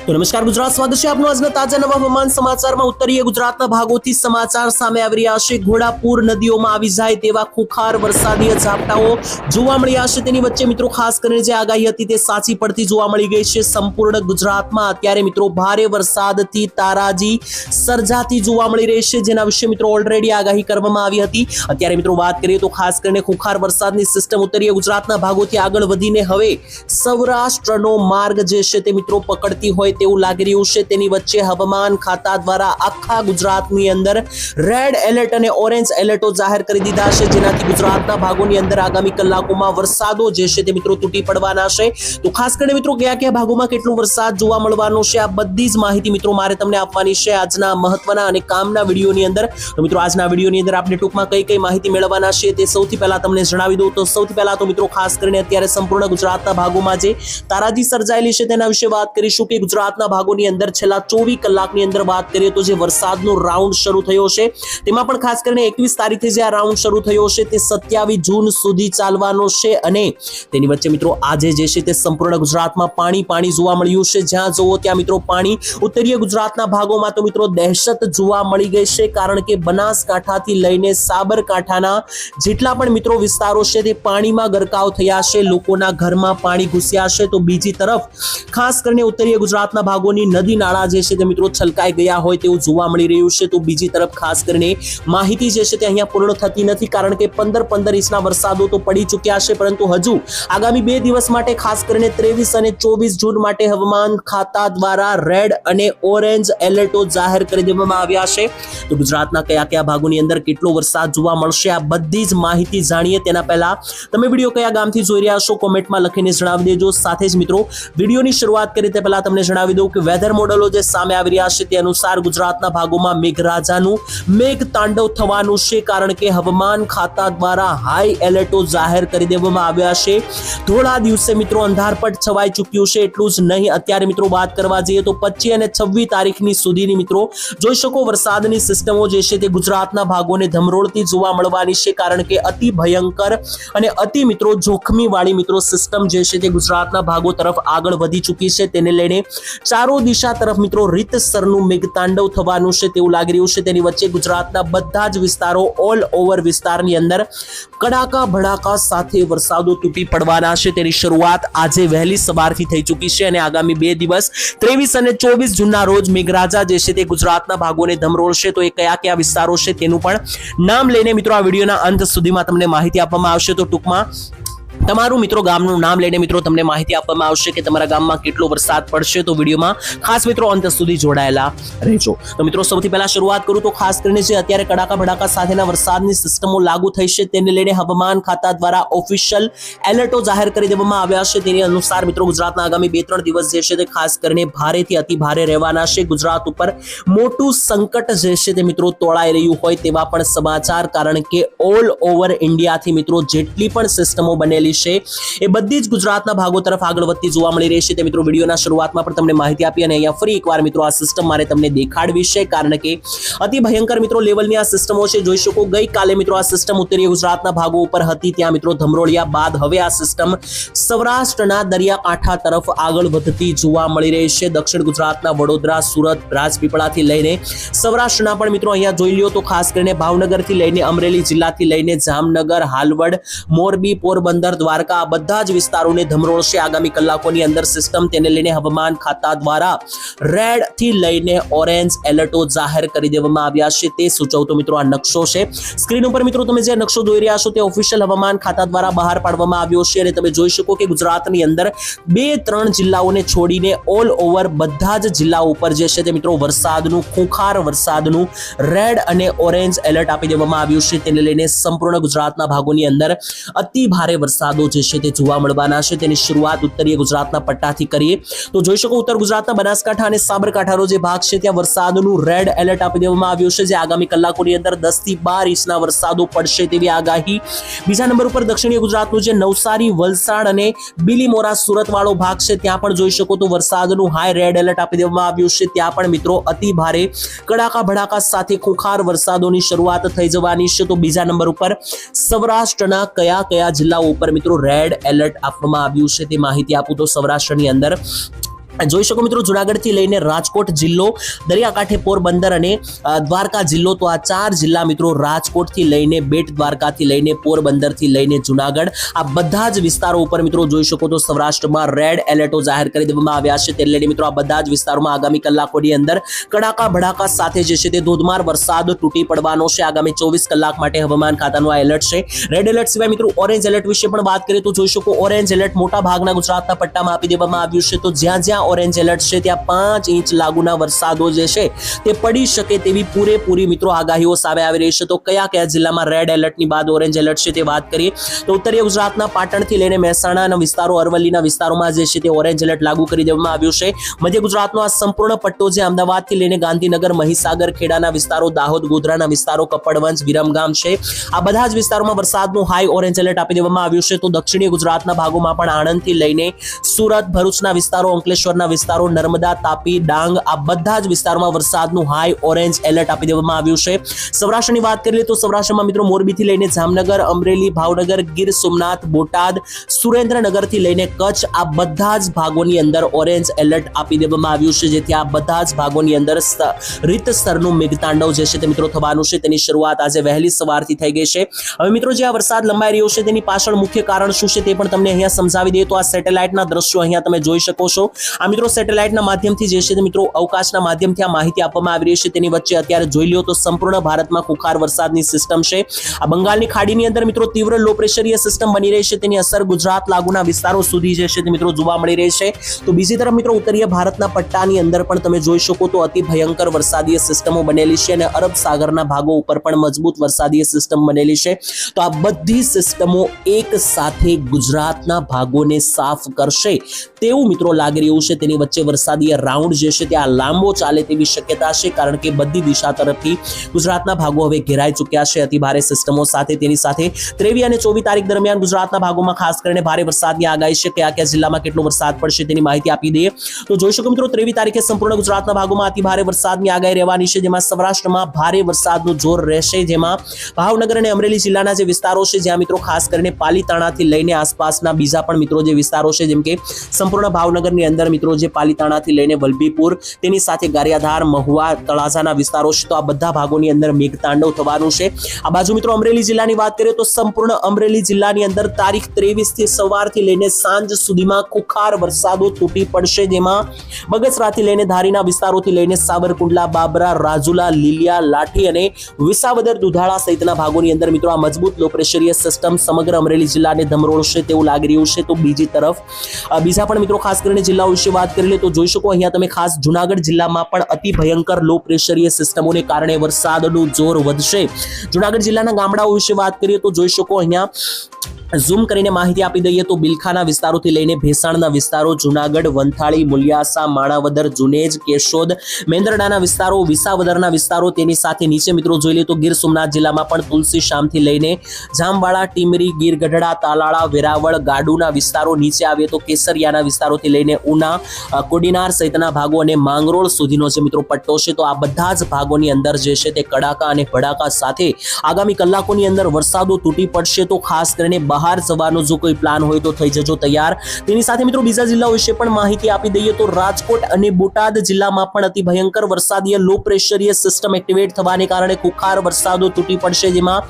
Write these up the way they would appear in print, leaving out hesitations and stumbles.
તો નમસ્કાર ગુજરાત, સ્વાગત છે આપનું આજના તાજા નવા હવામાન સમાચારમાં। ઉત્તરીય ગુજરાતના ભાગોથી સમાચાર સામે આવી રહ્યા છે। ઘોડાપુર નદીઓમાં આવી જાય તેવા ખુખાર વરસાદીય ઝાપટાઓ જોવા મળ્યા છે। તેની વચ્ચે મિત્રો ખાસ કરીને જે આગાહી હતી તે સાચી પડતી જોવા મળી ગઈ છે। સંપૂર્ણ ગુજરાતમાં અત્યારે મિત્રો ભારે વરસાદથી તારાજી સર્જાતી જોવા મળી રહી છે, જેના વિશે મિત્રો ઓલરેડી આગાહી કરવામાં આવી હતી। અત્યારે મિત્રો વાત કરીએ તો ખાસ કરીને ખુખાર વરસાદની સિસ્ટમ ઉત્તરીય ગુજરાતના ભાગોથી આગળ વધીને હવે સૌરાષ્ટ્રનો માર્ગ જે છે તે મિત્રો પકડતી હોય તેવું લાગી રહ્યું છે। તેની વચ્ચે હવામાન ખાતા દ્વારા આખા ગુજરાતની અંદર રેડ એલર્ટ અને ઓરેન્જ એલર્ટો જાહેર કરી દીધા છે, જેનાથી ગુજરાતના ભાગોની અંદર આગામી કલાકોમાં વરસાદો જે છે તે મિત્રો તૂટી પડવાના છે। તો ખાસ કરીને મિત્રો કયા કયા ભાગોમાં કેટલો વરસાદ જોવા મળવાનો છે, આ બધી જ માહિતી મિત્રો મારે તમને આપવાની છે આજના મહત્વના અને કામના વિડીયોની અંદર। તો મિત્રો આજના વિડીયોની અંદર આપણે ટૂંકમાં કઈ કઈ માહિતી મેળવવાના છે તે સૌથી પહેલા તમને જણાવી દઉં। તો સૌથી પહેલા તો મિત્રો ખાસ કરીને અત્યારે સંપૂર્ણ ગુજરાતના ભાગોમાં જે તારાજી સર્જાયેલી છે તેના વિશે વાત કરીશું કે ગુજરાતના ભાગોની અંદર છેલ્લા 24 કલાકની અંદર વાત કરીએ તો જે વરસાદનો રાઉન્ડ શરૂ થયો છે તેમાં પણ ખાસ કરીને 21 તારીખે જે આ રાઉન્ડ શરૂ થયો છે તે 27 જૂન સુધી ચાલવાનો છે અને તેની વચ્ચે મિત્રો આજે જે છે તે સંપૂર્ણ ગુજરાતમાં પાણી જોવા મળ્યું છે। જ્યાં જોવો ત્યાં મિત્રો પાણી। ઉત્તરીય ગુજરાતના ભાગોમાં તો મિત્રો દહેશત જોવા મળી ગઈ છે, કારણ કે બનાસકાંઠાથી લઈને સાબરકાંઠાના જેટલા પણ મિત્રો વિસ્તારો છે તે પાણીમાં ગરકાવ થયા છે, લોકોના ઘરમાં પાણી ઘૂસ્યા છે। તો બીજી તરફ ખાસ કરીને ઉત્તરીય ગુજરાતના ભાગોની નદી નાળા જે છે તે મિત્રો છલકાઈ ગયા હોય તેવું જોવા મળી રહ્યું છે। તો બીજી તરફ ખાસ કરીને માહિતી જે છે તે અહીંયા પૂર્ણ થતી નથી, કારણ કે 15 ઇંચના વરસાદો તો પડી ચૂક્યા છે, પરંતુ હજુ આગામી 2 દિવસ માટે ખાસ કરીને 23 અને 24 જૂન માટે હવામાન ખાતા દ્વારા રેડ અને ઓરેન્જ એલર્ટો જાહેર કરી દેવામાં આવ્યા છે। તો ગુજરાતના કયા કયા ભાગોની અંદર કેટલો વરસાદ જોવા મળશે આ બધી જ માહિતી જાણીએ તેના પહેલા તમે વિડીયો કયા ગામથી જોઈ રહ્યા છો કોમેન્ટમાં લખીને જણાવી દેજો। સાથે જ મિત્રો વિડીયોની શરૂઆત કરીએ તે પહેલા તમને જણાવી દઉં કે વેધર મોડેલો જે સામે આવી રહ્યા છે તે અનુસાર ગુજરાતના ભાગોમાં મેઘરાજાનું મેઘ તાંડવ થવાનું છે, કારણ કે હવામાન ખાતા દ્વારા હાઈ એલર્ટો જાહેર કરી દેવામાં આવ્યા છે। થોડા દિવસે મિત્રો અંધારપટ છવાઈ ચૂક્યું છે। એટલું જ નહીં, અત્યારે મિત્રો વાત કરવા જઈએ તો 25 અને 26 તારીખની સુધીની મિત્રો જોઈ શકો વરસાદની સિસ્ટમો જે છે તે ગુજરાતના ભાગોને ધમરોળતી જોવા મળવાની છે, કારણ કે અતિ ભયંકર અને અતિ મિત્રો જોખમી વાળી મિત્રો સિસ્ટમ જે છે તે ગુજરાતના ભાગો તરફ આગળ વધી ચૂકી છે। તેને લઈને ચારો દિશા તરફ મિત્રો રીતસરનું મેઘતાંડવ થવાનું છે તેવું લાગી રહ્યું છે। તેની વચ્ચે ગુજરાતના બધા જ વિસ્તારો ઓલ ઓવર વિસ્તારની અંદર કડાકા ભડાકા સાથે વરસાદો તૂટી પડવાના છે। તેની શરૂઆત આજે વહેલી સવારથી થઈ ચૂકી છે અને આગામી 2 દિવસ 23 અને 24 જૂનના રોજ મેઘરાજા જે છે તે ગુજરાતના ભાગોને ધમરોળશે। તો એ કયા કયા વિસ્તારો છે તેનું પણ નામ લઈને મિત્રો આ વિડીયોના અંત સુધીમાં તમને માહિતી આપવામાં આવશે। તો ટૂંકમાં તમારું મિત્રો ગામનું નામ લઈને મિત્રો તમને માહિતી આપવામાં આવશે કે તમારા ગામમાં કેટલો વરસાદ પડશે। તો વિડીયોમાં ખાસ મિત્રો અંત સુધી જોડાયેલા રહેજો। તો મિત્રો સૌથી પહેલા શરૂઆત કરું તો ખાસ કરીને જે અત્યારે કડાકા ભડાકા સાથેના વરસાદની સિસ્ટમો લાગુ થઈ છે તેને લઈને હવામાન ખાતા દ્વારા ઓફિશિયલ એલર્ટો જાહેર કરી દેવામાં આવ્યા છે। તેની અનુસાર મિત્રો ગુજરાતના આગામી 2-3 દિવસ જે છે તે ખાસ કરીને ભારેથી અતિ ભારે રહેવાના છે। ગુજરાત ઉપર મોટું સંકટ જે છે તે મિત્રો તોળાઈ રહ્યું હોય તેવા પણ સમાચાર, કારણ કે ઓલ ઓવર ઇન્ડિયાથી મિત્રો જેટલી પણ સિસ્ટમો બનેલી એ બધી જ ગુજરાતના ભાગો તરફ આગળ વધતી જોવા મળી રહી છે। તે મિત્રો વિડીયોના શરૂઆતમાં પણ તમને માહિતી આપી અને અહીંયા ફરી એકવાર મિત્રો આ સિસ્ટમ મારે તમને દેખાડવી છે, કારણ કે અતિ ભયંકર મિત્રો લેવલની આ સિસ્ટમો છે। જોઈ શકો ગઈકાલે મિત્રો આ સિસ્ટમ ઉત્તરીય ગુજરાતના ભાગો ઉપર હતી, ત્યાં મિત્રો ધમરોળિયા બાદ હવે આ સિસ્ટમ સૌરાષ્ટ્રના દરિયાકાંઠા તરફ આગળ વધતી જોવા મળી રહી છે। દક્ષિણ ગુજરાતના વડોદરા, સુરત, રાજપીપળાથી લઈને સૌરાષ્ટ્રના પણ મિત્રો અહીંયા જોઈ લ્યો તો ખાસ કરીને ભાવનગરથી લઈને અમરેલી જિલ્લાથી લઈને જામનગર, હાલવડ, મોરબી, પોરબંદર, દ્વારકા આ બધા જ વિસ્તારોને ધમરોળશે આગામી કલાકોની અંદર સિસ્ટમ। તેને લઈને હવામાન ખાતા દ્વારા રેડ થી લઈને ઓરેન્જ એલર્ટો જાહેર કરી દેવામાં આવ્યા છે। તે સૂચવતો મિત્રો આ નકશો છે। સ્ક્રીન ઉપર મિત્રો તમે જે નકશો જોઈ રહ્યા છો તે ઓફિશિયલ હવામાન ખાતા દ્વારા બહાર પાડવામાં આવ્યો છે અને તમે જોઈ શકો કે ગુજરાતની અંદર 2-3 જિલ્લાઓને છોડીને ઓલ ઓવર બધા જ જિલ્લાઓ ઉપર જે છે તે મિત્રો વરસાદનું ખુખાર વરસાદનું રેડ અને ઓરેન્જ એલર્ટ આપી દેવામાં આવ્યું છે। તેને લઈને સંપૂર્ણ ગુજરાતના ભાગોની અંદર અતિ ભારે વરસાદ જે છે તે જોવા મળવાના છે। તેની શરૂઆત ઉત્તરીય ગુજરાતના પટ્ટાથી કરીએ તો જોઈ શકો ઉત્તર ગુજરાતના બનાસકાંઠા અને સાબરકાંઠાનો જે ભાગ છે ત્યાં વરસાદનું રેડ એલર્ટ આપી દેવામાં આવ્યું છે, જે આગામી કલાકોની અંદર 10 થી 12 ઇંચના વરસાદો પડશે તેવી આગાહી। બીજા નંબર ઉપર દક્ષિણીય ગુજરાતનું જે નવસારી, વલસાડ અને બિલીમોરા સુરત વાળો ભાગ છે ત્યાં પણ જોઈ શકો તો વરસાદનું હાઈ રેડ એલર્ટ આપી દેવામાં આવ્યું છે। ત્યાં પણ મિત્રો અતિ ભારે કડાકા ભડાકા સાથે ખુખાર વરસાદોની શરૂઆત થઈ જવાની છે। તો બીજા નંબર ઉપર સૌરાષ્ટ્રના કયા કયા જિલ્લાઓ ઉપર મિત્રો રેડ એલર્ટ આપવામાં આવ્યું છે તે માહિતી આપું તો સૌરાષ્ટ્રની અંદર જોઈ શકો મિત્રો જુનાગઢ થી લઈને રાજકોટ જિલ્લો, દરિયાકાંઠે પોરબંદર અને દ્વારકા જિલ્લો, તો આ 4 જિલ્લા મિત્રો રાજકોટ થી લઈને બેટ દ્વારકા થી લઈને પોરબંદર થી લઈને જુનાગઢ, આ બધા જ વિસ્તારો ઉપર મિત્રો જોઈ શકો તો સૌરાષ્ટ્રમાં રેડ એલર્ટો જાહેર કરી દેવામાં આવ્યા છે. તે લઈને મિત્રો આ બધા જ વિસ્તારોમાં આગામી કલાકોની અંદર કડાકા ભડાકા સાથે જે છે તે ધોધમાર વરસાદ તૂટી પડવાનો છે. આગામી 24 કલાક માટે હવામાન ખાતાનું આ એલર્ટ છે. રેડ એલર્ટ સિવાય મિત્રો ઓરેન્જ એલર્ટ વિશે પણ વાત કરીએ તો જોઈ શકો ઓરેન્જ એલર્ટ મોટા ભાગના ગુજરાતના પટ્ટામાં આપી દેવામાં આવ્યું છે. તો જ્યાં ઓરેન્જ એલર્ટ છે ત્યાં 5 ઇંચ લાગુના વરસાદો જે છે તે પડી શકે તેવી પૂરેપૂરી મિત્રો આગાહીઓ સામે આવી રહી છે. તો કયા કયા જિલ્લામાં રેડ એલર્ટની બાદ ઓરેન્જ એલર્ટ છે તે વાત કરીએ તો ઉત્તરીય ગુજરાતના પાટણથી લઈને મહેસાણાના વિસ્તારો, અરવલ્લીના વિસ્તારોમાં જે છે તે ઓરેન્જ એલર્ટ લાગુ કરી દેવામાં આવ્યું છે. મધ્ય ગુજરાતનો આ સંપૂર્ણ પટ્ટો જે અમદાવાદથી લઈને ગાંધીનગર, મહીસાગર, ખેડાના વિસ્તારો, દાહોદ, ગોધરાના વિસ્તારો, કપડવંજ, વિરમગામ છે, આ બધા જ વિસ્તારોમાં વરસાદનું હાઈ ઓરેન્જ એલર્ટ આપી દેવામાં આવ્યું છે. તો દક્ષિણીય ગુજરાતના ભાગોમાં પણ આણંદથી લઈને સુરત, ભરૂચના વિસ્તારો, અંકલેશ્વરના વિસ્તારો, નર્મદા, તાપી, ડાંગ, આ બધા જ વિસ્તારોમાં વરસાદનું હાઈ ઓરેન્જ એલર્ટ આપી દેવામાં આવ્યું છે. સૌરાષ્ટ્રની વાત કરીએ તો સૌરાષ્ટ્રમાં મિત્રો મોરબીથી લઈને જામનગર, અમરેલી, ભાવનગર, ગીર સોમનાથ, બોટાદ, સુરેન્દ્રનગરથી લઈને કચ્છ, આ બધા જ ભાગોની અંદર ઓરેન્જ એલર્ટ આપી દેવામાં આવ્યું છે. જેથી આ બધા જ ભાગોની અંદર રીતસરનું મેઘતાંડવ જે છે તે મિત્રો થવાનું છે. તેની શરૂઆત આજે વહેલી સવારથી થઈ ગઈ છે. હવે મિત્રો જે આ વરસાદ લંબાઈ રહ્યો છે તેની પાછળ મુખ્ય કારણ શું છે તે પણ તમને અહીંયા સમજાવી દઈએ તો આ સેટેલાઇટના દ્રશ્યો અહીંયા તમે જોઈ શકો છો. આ મિત્રો સેટેલાઇટના માધ્યમથી જે છે મિત્રો અવકાશના માધ્યમથી આ માહિતી આપવામાં આવી રહી છે. તેની વચ્ચે અત્યારે જોઈ લ્યો તો સંપૂર્ણ ભારતમાં ખુખાર વરસાદની સિસ્ટમ છે. આ બંગાળની ખાડીની અંદર મિત્રો તીવ્ર લો પ્રેશરીય સિસ્ટમ બની રહી છે. તેની અસર ગુજરાત લાગુના વિસ્તારો સુધી જે છે તે મિત્રો જોવા મળી રહી છે. તો બીજી તરફ મિત્રો ઉત્તરીય ભારતના પટ્ટાની અંદર પણ તમે જોઈ શકો તો અતિ ભયંકર વરસાદીય સિસ્ટમો બનેલી છે અને અરબ સાગરના ભાગો ઉપર પણ મજબૂત વરસાદીય સિસ્ટમ બનેલી છે. તો આ બધી સિસ્ટમો એક સાથે ગુજરાતના ભાગોને સાફ કરશે તેવું મિત્રો લાગી રહ્યું છે. તેની વચ્ચે વરસાદીય રાઉન્ડ જે છે તે આ લાંબો ચાલે તેવી શક્યતા છે, કારણ કે બધી દિશા તરફથી ગુજરાતના ભાગો હવે ઘેરાઈ ચૂક્યા છે અતિ ભારે સિસ્ટમો સાથે. તેની સાથે 23 અને 24 તારીખ દરમિયાન ગુજરાતના ભાગોમાં ખાસ કરીને ભારે વરસાદની આગાહી છે. કયા કયા જિલ્લામાં કેટલો વરસાદ પડશે તેની માહિતી આપી દઈએ તો જોઈ શકો મિત્રો 23 તારીખે સંપૂર્ણ ગુજરાતના ભાગોમાં અતિ ભારે વરસાદની આગાહી રહેવાની છે. જેમાં સૌરાષ્ટ્રમાં ભારે વરસાદનું જોર રહેશે. જેમાં ભાવનગર અને અમરેલી જિલ્લાના જે વિસ્તારો છે જ્યાં મિત્રો ખાસ કરીને પાલીતાણાથી લઈને આસપાસના બીજા પણ મિત્રો જે વિસ્તારો છે જેમ કે સંપૂર્ણ ભાવનગરની અંદર મિત્રો જે પાલીતાણાથી લઈને વલભીપુર, તેની સાથે ગારિયાધાર, મહુવા, તળાજાના વિસ્તારો છે. તો આ બધા ભાગોની અંદર મેઘતાંડવ થવાનું છે. આ બાજુ મિત્રો અમરેલી જિલ્લાની વાત કરીએ તો સંપૂર્ણ અમરેલી જિલ્લાની અંદર તારીખ 23 થી સવારથી લઈને સાંજ સુધીમાં ખુખાર વરસાદો તૂટી પડશે. જેમાં બગસરાથી લઈને ધારીના વિસ્તારોથી લઈને સાબરકુંડલા, બાબરા, રાજુલા, લીલિયા, લાઠી અને વિસાવદર, દુધાળા સહિતના ભાગોની અંદર મિત્રો આ મજબૂત લો પ્રેશરીય સિસ્ટમ સમગ્ર અમરેલી જિલ્લાને ધમરોળશે તેવું લાગી રહ્યું છે. તો બીજી તરફ બીજા પણ મિત્રો ખાસ કરીને જિલ્લાઓ વિશે વાત કરી લે તો જોઈ શકો અહીંયા તમે ખાસ જુનાગઢ જિલ્લામાં પણ અતિ ભયંકર લો પ્રેશરીય સિસ્ટમોને કારણે વરસાદનું જોર વધશે. જુનાગઢ જિલ્લાના ગામડાઓ વિશે વાત કરીએ તો જોઈ શકો અહીંયા ઝૂમ કરીને માહિતી આપી દઈએ તો બિલખાના વિસ્તારોથી લઈને ભેસાણના વિસ્તારો, જુનાગઢ, વંથાળી, મુલિયાસા, માણાવદર, જુનેજ, કેશોદ, મેંદરડાના વિસ્તારો, વિસાવદરના વિસ્તારો, તેની સાથે નીચે મિત્રો જોઈ લઈએ તો ગીર સોમનાથ જિલ્લામાં પણ તુલસી શામથી લઈને જામવાળા, ટીમરી, ગીર ગઢડા, તાલાળા, વેરાવળ, ગાડુના વિસ્તારો, નીચે આવીએ તો કેસરિયાના વિસ્તારોથી લઈને ઉના, કોડીનાર સહિતના ભાગો અને માંગરોળ સુધીનો જે મિત્રો પટ્ટો છે. તો આ બધા જ ભાગોની અંદર જે છે તે કડાકા અને ભડાકા સાથે આગામી કલાકોની અંદર વરસાદો તૂટી પડશે. તો ખાસ કરીને બહાર જવાનો જો કોઈ પ્લાન હોય તો થઈ જજો તૈયાર. તેની સાથે મિત્રો બીજા જિલ્લાઓ વિશે પણ માહિતી આપી દઈએ તો રાજકોટ અને બોટાદ જિલ્લામાં પણ અતિ ભયંકર વરસાદીય લો પ્રેશરીય સિસ્ટમ એક્ટિવેટ થવાને કારણે ખુખાર વરસાદો તૂટી પડશે. જેમાં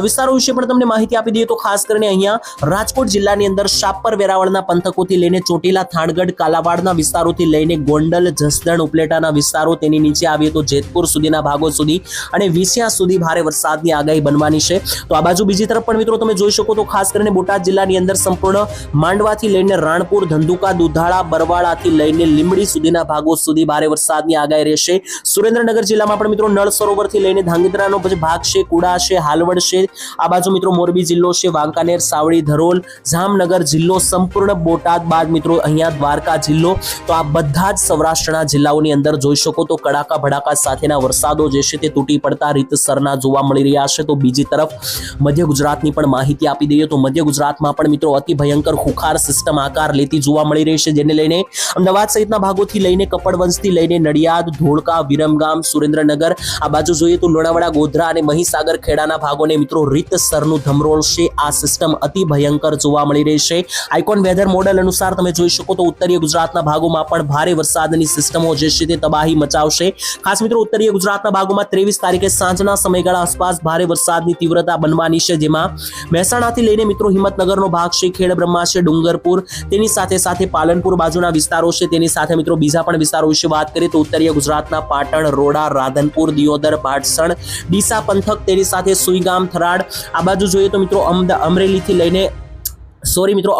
વિસ્તારો વિશે પણ તમને માહિતી આપી દઈએ તો ખાસ કરીને અહીંયા રાજકોટ જિલ્લાની અંદર શાપર, વેરાવળના પંથકોથી લઈને ચોટીલા, થાણગઢ, કાલાવાડના વિસ્તારોથી લઈને ગોંડલ, જસદણ, ઉપલેટાના વિસ્તારો, તેની નીચે આવીએ તો જેતપુર સુધીના ભાગો સુધી અને વિસિયા સુધી ભારે વરસાદની આગાહી બનવાની છે. તો આ બાજુ બીજી તરફ પણ મિત્રો તમે જોઈ શકો તો ખાસ કરીને બોટાદ જિલ્લાની અંદર સંપૂર્ણ માંડવાથી લઈને રાણપુર, ધંધુકા, દુધાળા, બરવાળાથી લઈને લીંબડી સુધીના ભાગો સુધી ભારે વરસાદની આગાહી રહેશે. સુરેન્દ્રનગર જિલ્લામાં પણ મિત્રો નળ સરોવરથી લઈને ધાંગધ્રાનો ભાગ છે, કુડા છે, હાલવડ છે. આ બાજુ મિત્રો મોરબી જિલ્લો છે, વાંકાનેર, સાવડી, ધરોલ, જામનગર જિલ્લો, સંપૂર્ણ બોટાદ બાદ મિત્રો અહીંયા દ્વારકા જિલ્લો. તો આ બધા જ સૌરાષ્ટ્રના જિલ્લાઓની અંદર જોઈ શકો તો કડાકા ભડાકા સાથેના વરસાદો જે છે તે તૂટી પડતા રીતસરના જોવા મળી રહ્યા છે. તો બીજી તરફ મધ્ય ગુજરાતની પણ માહિતી આપી દઈએ તો મધ્ય ગુજરાતમાં પણ મિત્રો અતિ ભયંકર ખુખાર સિસ્ટમ આકાર લેતી જોવા મળી રહી છે. જેને લઈને અમદાવાદ સહિતના ભાગોથી લઈને કપડવંજથી લઈને નડિયાદ, ધોળકા, વિરમગામ, સુરેન્દ્રનગર, આ બાજુ જોઈએ તો લુણાવાડા, ગોધરા અને મહીસાગર ખેડાના ભાગોને મિત્રો રીતસરનું ધમરોળશે. આ સિસ્ટમ અતિ ભયંકર જોવા મળી રહી છે. આઇકોન વેધર મોડેલ અનુસાર તમે જોઈ શકો તો ઉત્તરીય ગુજરાત ગુજરાતના ભાગોમાં પણ ભારે વરસાદની સિસ્ટમો જે છે તે તબાહી મચાવશે. ખાસ મિત્રો ઉત્તરીય ગુજરાતના ભાગોમાં 23 તારીખે સાંજના સમયગાળા આસપાસ ભારે વરસાદની તીવ્રતા બનવાની છે, જેમાં મહેસાણાથી લઈને મિત્રો હિંમતનગરનો ભાગ છે, ખેડબ્રહ્મા છે, ડુંગરપુર, તેની સાથે સાથે પાલનપુર બાજુના વિસ્તારો છે, તેની સાથે મિત્રો બીજા પણ વિસ્તારો વિશે વાત કરીએ તો ઉત્તરીય ગુજરાતના પાટણ, રોડા, રાધનપુર, દિયોદર, ભાટસણ, ડીસા પંથક, તેની સાથે સુઈગામ, થરાદ, આ બાજુ જોઈએ તો મિત્રો અમરેલીથી લઈને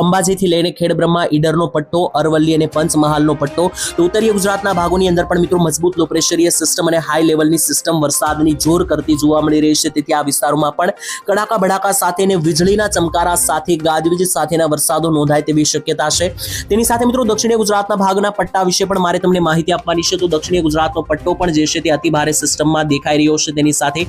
અંબાજીથી લઈને ખેડબ્રહ્મા, ઈડરનો પટ્ટો, અરવલ્લી અને પંચમહાલનો પટ્ટો. તો ઉત્તરીય ગુજરાતના ભાગોની અંદર પણ મિત્રો મજબૂત લો પ્રેશરીય સિસ્ટમ અને હાઈ લેવલની સિસ્ટમ વરસાદની જોર કરતી જોવા મળી રહી છે. તેથી આ વિસ્તારોમાં પણ કડાકા ભડાકા સાથે અને વીજળીના ચમકારા સાથે ગાજવીજ સાથેના વરસાદો નોંધાય તેવી શક્યતા છે. તેની સાથે મિત્રો દક્ષિણીય ગુજરાતના ભાગના પટ્ટા વિશે પણ મારે તમને માહિતી આપવાની છે. તો દક્ષિણીય ગુજરાતનો પટ્ટો પણ જે છે તે અતિ ભારે સિસ્ટમમાં દેખાઈ રહ્યો છે. તેની સાથે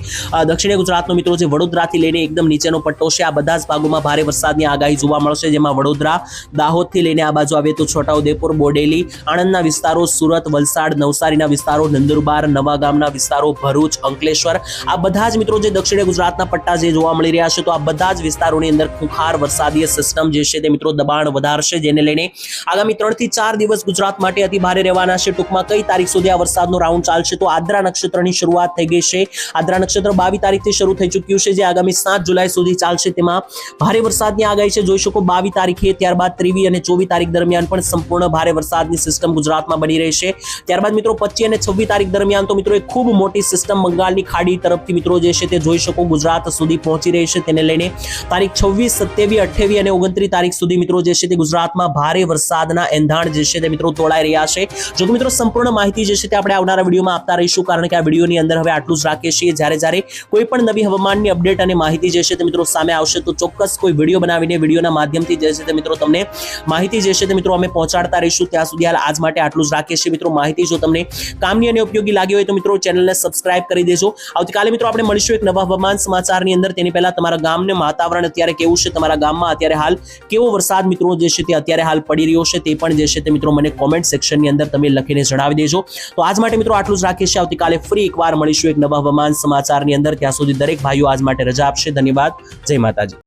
દક્ષિણીય ગુજરાતનો મિત્રો જે વડોદરાથી લઈને એકદમ નીચેનો પટ્ટો છે, આ બધા જ ભાગોમાં ભારે વરસાદની આગાહી જોવા મળશે, જેમાં વડોદરા, દાહોદથી લઈને આ બાજુ આવે તો છોટાઉદેપુર, બોડેલી, આણંદના વિસ્તારો, સુરત, વલસાડ, નવસારીના વિસ્તારો, નંદુરબાર, નવાગામના વિસ્તારો, ભરૂચ, અંકલેશ્વર, આ બધા જ મિત્રો જે દક્ષિણ ગુજરાતના પટ્ટા જે જોવા મળી રહ્યા છે, તો આ બધા જ વિસ્તારોની અંદર ખુખાર વરસાદીય સિસ્ટમ જે છે તે મિત્રો દબાણ વધારશે, જેને લઈને આગામી 3 થી 4 દિવસ ગુજરાત માટે અતિ ભારે રહેવાના છે. ટૂંકમાં કઈ તારીખ સુધી આ વરસાદનો રાઉન્ડ ચાલશે? તો આદ્રા નક્ષત્રની શરૂઆત થઈ ગઈ છે. આદ્રા નક્ષત્ર 22 તારીખથી શરૂ થઈ ચૂક્યું છે, જે આગામી 7 જુલાઈ સુધી ચાલશે. તેમાં ભારે વરસાદની આગાહી છે, જોઈ શકો 22 તારીખે, ત્યારબાદ 23 અને 24 તારીખ દરમિયાન પણ સંપૂર્ણ ભારે વરસાદની સિસ્ટમ ગુજરાતમાં બની રહી છે. ત્યારબાદ મિત્રો 25 અને 26 તારીખ દરમિયાન તો મિત્રો એક ખૂબ મોટી સિસ્ટમ બંગાળની ખાડી તરફથી મિત્રો જે છે તે જોઈ શકો ગુજરાત સુધી પહોંચી રહી છે. તેને લઈને તારીખ 26, 27, 28 અને 29 તારીખ સુધી મિત્રો જે છે તે ગુજરાતમાં ભારે વરસાદના એંધાણ જે છે તે મિત્રો તોળાઈ રહ્યા છે. જો કે મિત્રો સંપૂર્ણ માહિતી જે છે તે આપણે આવનારા વિડીયોમાં આપતા રહીશું, કારણ કે આ વિડીયોની અંદર હવે આટલું જ રાખીએ છીએ. જ્યારે કોઈ પણ નવી હવામાનની અપડેટ અને માહિતી જે છે તે મિત્રો સામે આવશે તો ચોક્કસ કોઈ વિડીયો બનાવીને વિડીયોના માધ્યમથી જે છે તે મિત્રો તમને માહિતી જે છે તે મિત્રો અમે પહોંચાડતા રહીશું. ત્યાં સુધી હાલ આજ માટે આટલું જ રાખીએ છીએ મિત્રો. માહિતી જો તમને કામની અને ઉપયોગી લાગી હોય તો મિત્રો ચેનલને સબસ્ક્રાઇબ કરી દેજો. આવતીકાલે મિત્રો આપણે મળીશું એક નવા હવામાન સમાચારની અંદર. તેની પહેલા તમારા ગામને વાતાવરણ અત્યારે કેવું છે, તમારા ગામમાં અત્યારે હાલ કેવો વરસાદ મિત્રો જે છે તે અત્યારે હાલ પડી રહ્યો છે, તે પણ જે છે તે મિત્રો મને કોમેન્ટ સેક્શનની અંદર તમે લખીને જણાવી દેજો. તો આજ માટે મિત્રો આટલું જ રાખીએ છીએ. આવતીકાલે ફરી એકવાર મળીશું એક નવા હવામાન સમાચારની અંદર. ત્યાં સુધી દરેક ભાઈઓ આજ માટે રજા આપશે. ધન્યવાદ. જય માતાજી.